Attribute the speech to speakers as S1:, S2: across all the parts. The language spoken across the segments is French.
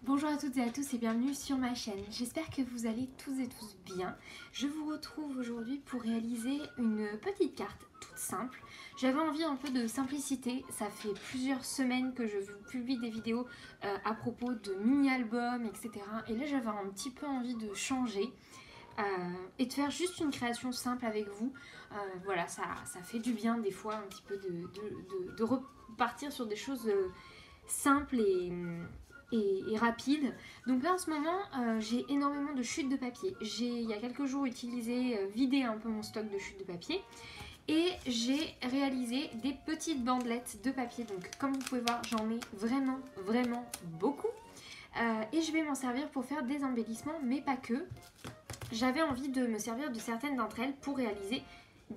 S1: Bonjour à toutes et à tous et bienvenue sur ma chaîne. J'espère que vous allez tous et tous bien. Je vous retrouve aujourd'hui pour réaliser une petite carte toute simple. J'avais envie un peu de simplicité. Ça fait plusieurs semaines que je vous publie des vidéos à propos de mini-albums, etc. Et là j'avais un petit peu envie de changer et de faire juste une création simple avec vous. Voilà, ça fait du bien des fois un petit peu de repartir sur des choses simples et rapide. Donc là en ce moment j'ai énormément de chutes de papier. J'ai il y a quelques jours vidé un peu mon stock de chutes de papier et j'ai réalisé des petites bandelettes de papier. Donc comme vous pouvez voir j'en ai vraiment beaucoup et je vais m'en servir pour faire des embellissements mais pas que. J'avais envie de me servir de certaines d'entre elles pour réaliser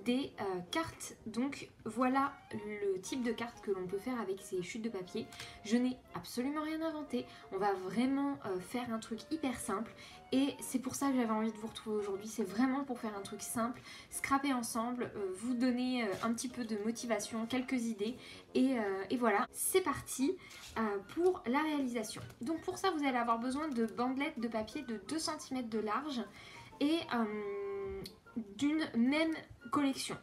S1: des cartes. Donc voilà le type de carte que l'on peut faire avec ces chutes de papier. Je n'ai absolument rien inventé, on va vraiment faire un truc hyper simple et c'est pour ça que j'avais envie de vous retrouver aujourd'hui. C'est vraiment pour faire un truc simple, scraper ensemble, vous donner un petit peu de motivation, quelques idées et voilà, c'est parti pour la réalisation. Donc pour ça vous allez avoir besoin de bandelettes de papier de 2 cm de large et d'une même collection.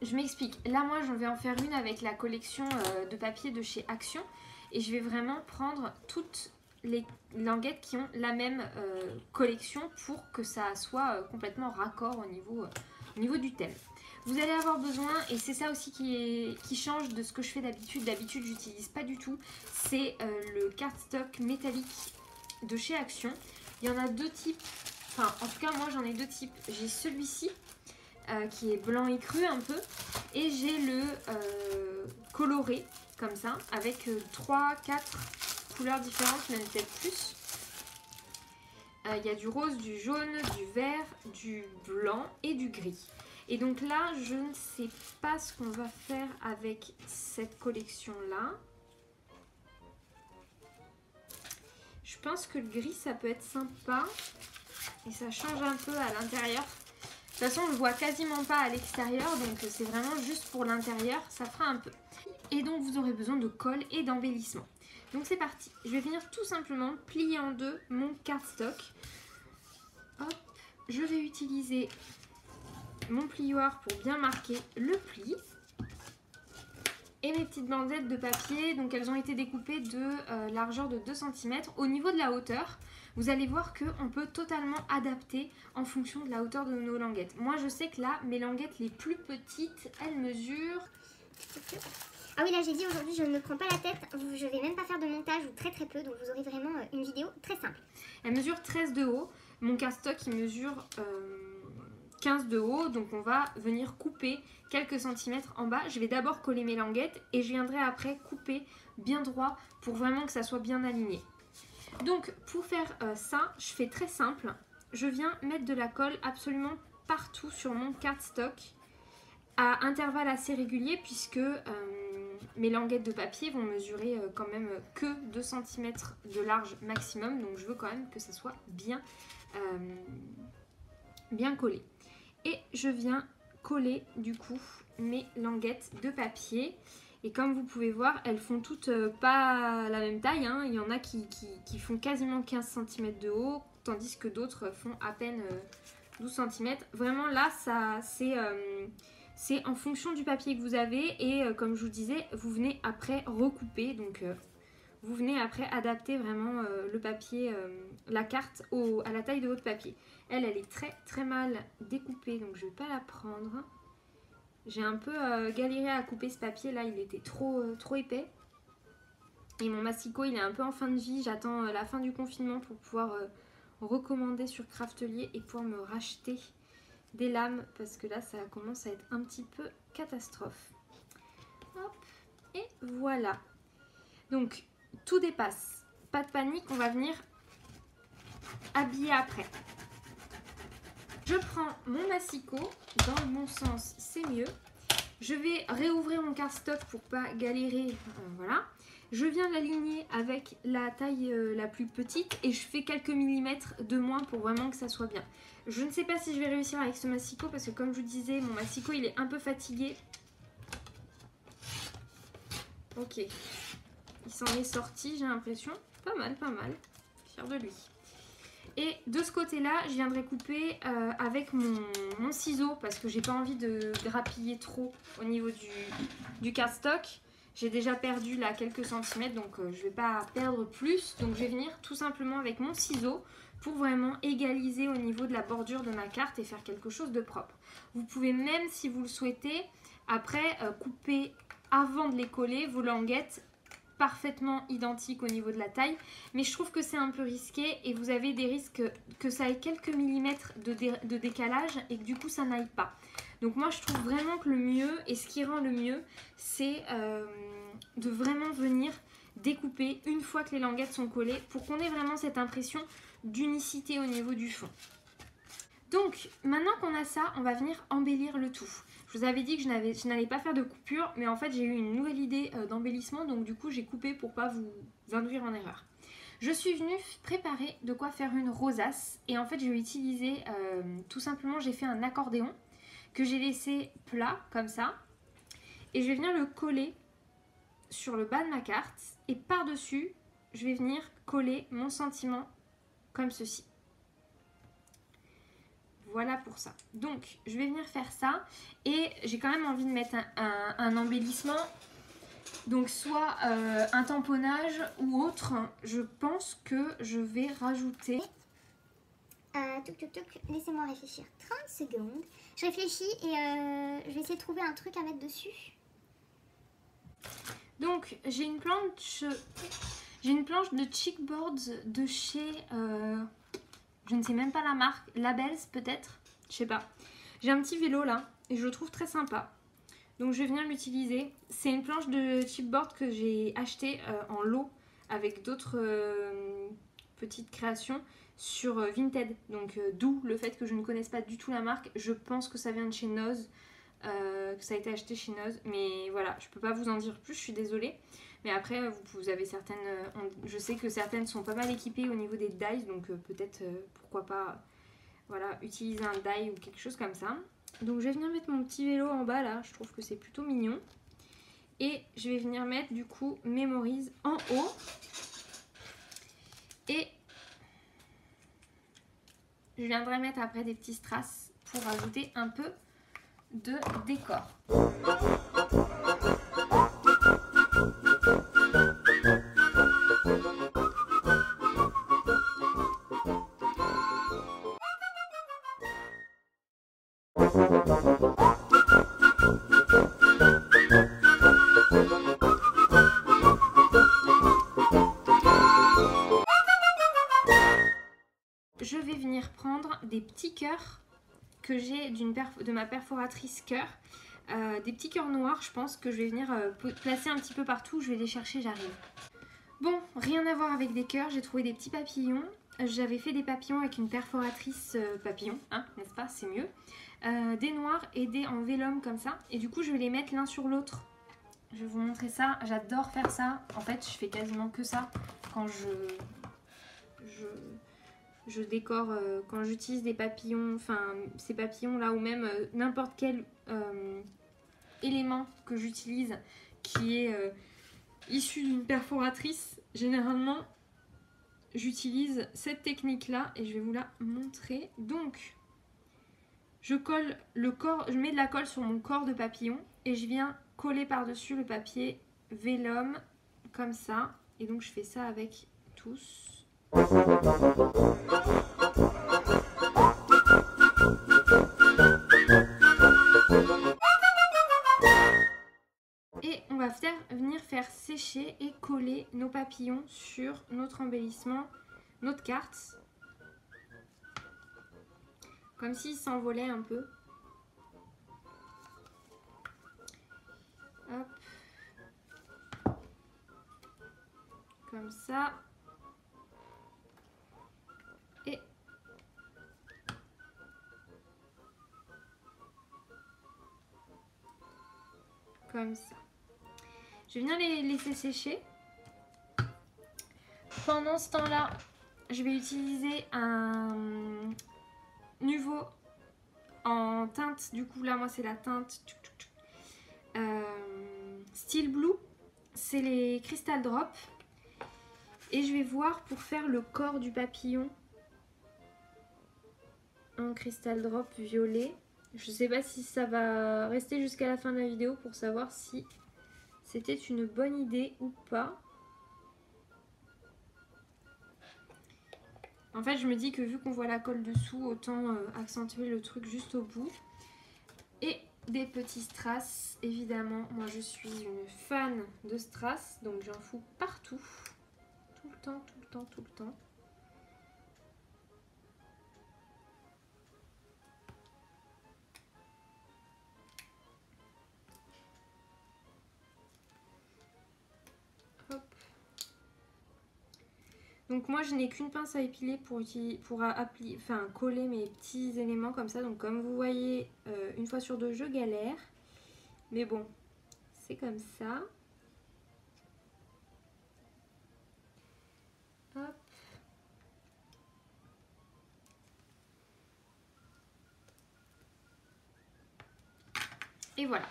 S1: Je m'explique. Là moi je vais en faire une avec la collection de papier de chez Action et je vais vraiment prendre toutes les languettes qui ont la même collection pour que ça soit complètement raccord au niveau du thème. Vous allez avoir besoin, et c'est ça aussi qui change de ce que je fais d'habitude. D'habitude j'utilise pas du tout, c'est le cardstock métallique de chez Action. Il y en a deux types. Enfin, en tout cas, moi j'en ai deux types. J'ai celui-ci qui est blanc et cru un peu. Et j'ai le coloré, comme ça, avec 3-4 couleurs différentes, même peut-être plus. Il y a du rose, du jaune, du vert, du blanc et du gris. Et donc là, je ne sais pas ce qu'on va faire avec cette collection-là. Je pense que le gris, ça peut être sympa. Et ça change un peu à l'intérieur. De toute façon, on ne voit quasiment pas à l'extérieur, donc c'est vraiment juste pour l'intérieur, ça fera un peu. Et donc, vous aurez besoin de colle et d'embellissement. Donc, c'est parti. Je vais venir tout simplement plier en deux mon cardstock. Hop, je vais utiliser mon plioir pour bien marquer le pli. Et mes petites bandelettes de papier, donc elles ont été découpées de largeur de 2 cm. Au niveau de la hauteur, vous allez voir qu'on peut totalement adapter en fonction de la hauteur de nos languettes. Moi je sais que là, mes languettes les plus petites, elles mesurent...
S2: Ah oui, là j'ai dit aujourd'hui je ne me prends pas la tête, je vais même pas faire de montage ou très peu, donc vous aurez vraiment une vidéo très simple.
S1: Elle mesure 13 de haut, mon cardstock il mesure 15 de haut, donc on va venir couper quelques centimètres en bas. Je vais d'abord coller mes languettes et je viendrai après couper bien droit pour vraiment que ça soit bien aligné. Donc pour faire ça, je fais très simple. Je viens mettre de la colle absolument partout sur mon cardstock à intervalles assez réguliers puisque mes languettes de papier vont mesurer quand même que 2 cm de large maximum. Donc je veux quand même que ça soit bien collé. Et je viens coller du coup mes languettes de papier. Et comme vous pouvez voir, elles font toutes pas la même taille, hein. Il y en a qui font quasiment 15 cm de haut, tandis que d'autres font à peine 12 cm. Vraiment là, c'est en fonction du papier que vous avez. Et comme je vous disais, vous venez après recouper. Donc vous venez après adapter vraiment le papier, la carte à la taille de votre papier. Elle est très mal découpée, donc je ne vais pas la prendre. J'ai un peu galéré à couper ce papier, là il était trop épais. Et mon massicot il est un peu en fin de vie, j'attends la fin du confinement pour pouvoir recommander sur Craftelier et pouvoir me racheter des lames. Parce que là ça commence à être un petit peu catastrophe. Hop, et voilà. Donc tout dépasse, pas de panique, on va venir habiller après. Je prends mon massicot, dans le bon sens c'est mieux. Je vais réouvrir mon cardstock pour pas galérer, voilà. Je viens l'aligner avec la taille la plus petite et je fais quelques millimètres de moins pour vraiment que ça soit bien. Je ne sais pas si je vais réussir avec ce massicot parce que comme je vous disais, mon massicot il est un peu fatigué. Ok, il s'en est sorti, j'ai l'impression. Pas mal, pas mal. Fière de lui. Et de ce côté-là, je viendrai couper avec mon ciseau parce que j'ai pas envie de grappiller trop au niveau du cardstock. J'ai déjà perdu là quelques centimètres, donc je vais pas perdre plus. Donc je vais venir tout simplement avec mon ciseau pour vraiment égaliser au niveau de la bordure de ma carte et faire quelque chose de propre. Vous pouvez même, si vous le souhaitez, après couper avant de les coller vos languettes parfaitement identiques au niveau de la taille, mais je trouve que c'est un peu risqué et vous avez des risques que ça ait quelques millimètres de décalage et que du coup ça n'aille pas. Donc moi je trouve vraiment que le mieux, et ce qui rend le mieux, c'est de vraiment venir découper une fois que les languettes sont collées pour qu'on ait vraiment cette impression d'unicité au niveau du fond. Donc maintenant qu'on a ça, on va venir embellir le tout. Je vous avais dit que je n'allais pas faire de coupure, mais en fait j'ai eu une nouvelle idée d'embellissement, donc du coup j'ai coupé pour pas vous induire en erreur. Je suis venue préparer de quoi faire une rosace, et en fait je vais utiliser tout simplement, j'ai fait un accordéon que j'ai laissé plat comme ça, et je vais venir le coller sur le bas de ma carte, et par-dessus je vais venir coller mon sentiment comme ceci. Voilà pour ça. Donc, je vais venir faire ça. Et j'ai quand même envie de mettre un embellissement. Donc, soit un tamponnage ou autre. Je pense que je vais rajouter...
S2: Laissez-moi réfléchir 30 secondes. Je réfléchis et je vais essayer de trouver un truc à mettre dessus.
S1: Donc, j'ai une planche de Chickboards de chez... je ne sais même pas la marque, Labels peut-être, je sais pas. J'ai un petit vélo là et je le trouve très sympa. Donc je vais venir l'utiliser. C'est une planche de chipboard que j'ai acheté en lot avec d'autres petites créations sur Vinted. Donc d'où le fait que je ne connaisse pas du tout la marque. Je pense que ça vient de chez Noz, que ça a été acheté chez Noz. Mais voilà, je peux pas vous en dire plus, je suis désolée. Mais après, vous avez certaines... je sais que certaines sont pas mal équipées au niveau des dies, donc peut-être, pourquoi pas, voilà, utiliser un die ou quelque chose comme ça. Donc je vais venir mettre mon petit vélo en bas, là, je trouve que c'est plutôt mignon. Et je vais venir mettre, du coup, Memories en haut. Et je viendrai mettre après des petits strass pour ajouter un peu de décor. Je vais venir prendre des petits cœurs que j'ai de ma perforatrice cœur, des petits cœurs noirs, je pense que je vais venir placer un petit peu partout. Je vais les chercher, j'arrive. Bon, rien à voir avec des cœurs, j'ai trouvé des petits papillons. J'avais fait des papillons avec une perforatrice papillon, hein, n'est-ce pas, c'est mieux. Des noirs et des en vélum comme ça, et du coup je vais les mettre l'un sur l'autre. Je vais vous montrer ça, j'adore faire ça. En fait je fais quasiment que ça quand je décore, quand j'utilise des papillons, enfin ces papillons là, ou même n'importe quel élément que j'utilise qui est issu d'une perforatrice. Généralement j'utilise cette technique là et je vais vous la montrer. Donc je colle le corps, je mets de la colle sur mon corps de papillon et je viens coller par dessus le papier vélum comme ça, et donc je fais ça avec tous. Et on va venir faire sécher et coller nos papillons sur notre embellissement, notre carte, comme s'ils s'envolaient un peu. Hop. Comme ça. Et comme ça. Je vais venir les laisser sécher. Pendant ce temps-là, je vais utiliser un Nuvo en teinte. Du coup, là, moi, c'est la teinte Steel Blue. C'est les Crystal Drop. Et je vais voir pour faire le corps du papillon. Un Crystal Drop violet. Je ne sais pas si ça va rester jusqu'à la fin de la vidéo pour savoir si c'était une bonne idée ou pas. En fait, je me dis que vu qu'on voit la colle dessous, autant accentuer le truc juste au bout. Et des petits strass, évidemment. Moi, je suis une fan de strass, donc j'en fous partout. Tout le temps, tout le temps, tout le temps. Hop. Donc moi je n'ai qu'une pince à épiler pour coller mes petits éléments comme ça. Donc comme vous voyez, une fois sur deux je galère. Mais bon, c'est comme ça. Hop. Et voilà.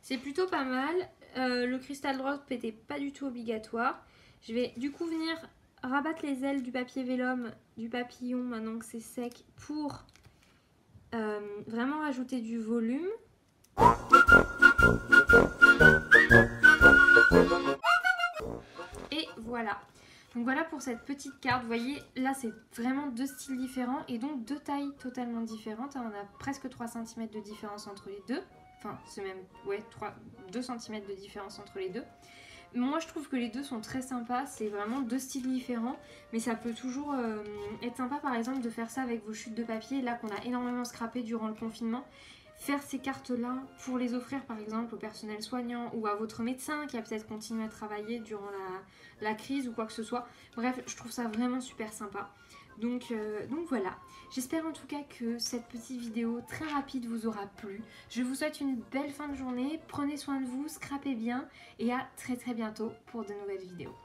S1: C'est plutôt pas mal. Le Crystal Drop n'était pas du tout obligatoire. Je vais du coup venir rabattre les ailes du papier vélum du papillon maintenant que c'est sec pour vraiment rajouter du volume. Et voilà. Donc voilà pour cette petite carte. Vous voyez, là c'est vraiment deux styles différents et donc deux tailles totalement différentes. On a presque 3 cm de différence entre les deux. Enfin, c'est même 2 cm de différence entre les deux. Moi, je trouve que les deux sont très sympas. C'est vraiment deux styles différents. Mais ça peut toujours être sympa, par exemple, de faire ça avec vos chutes de papier. Là, qu'on a énormément scrappé durant le confinement. Faire ces cartes-là pour les offrir, par exemple, au personnel soignant ou à votre médecin qui a peut-être continué à travailler durant la crise ou quoi que ce soit. Bref, je trouve ça vraiment super sympa. Donc voilà, j'espère en tout cas que cette petite vidéo très rapide vous aura plu. Je vous souhaite une belle fin de journée, prenez soin de vous, scrapez bien et à très bientôt pour de nouvelles vidéos.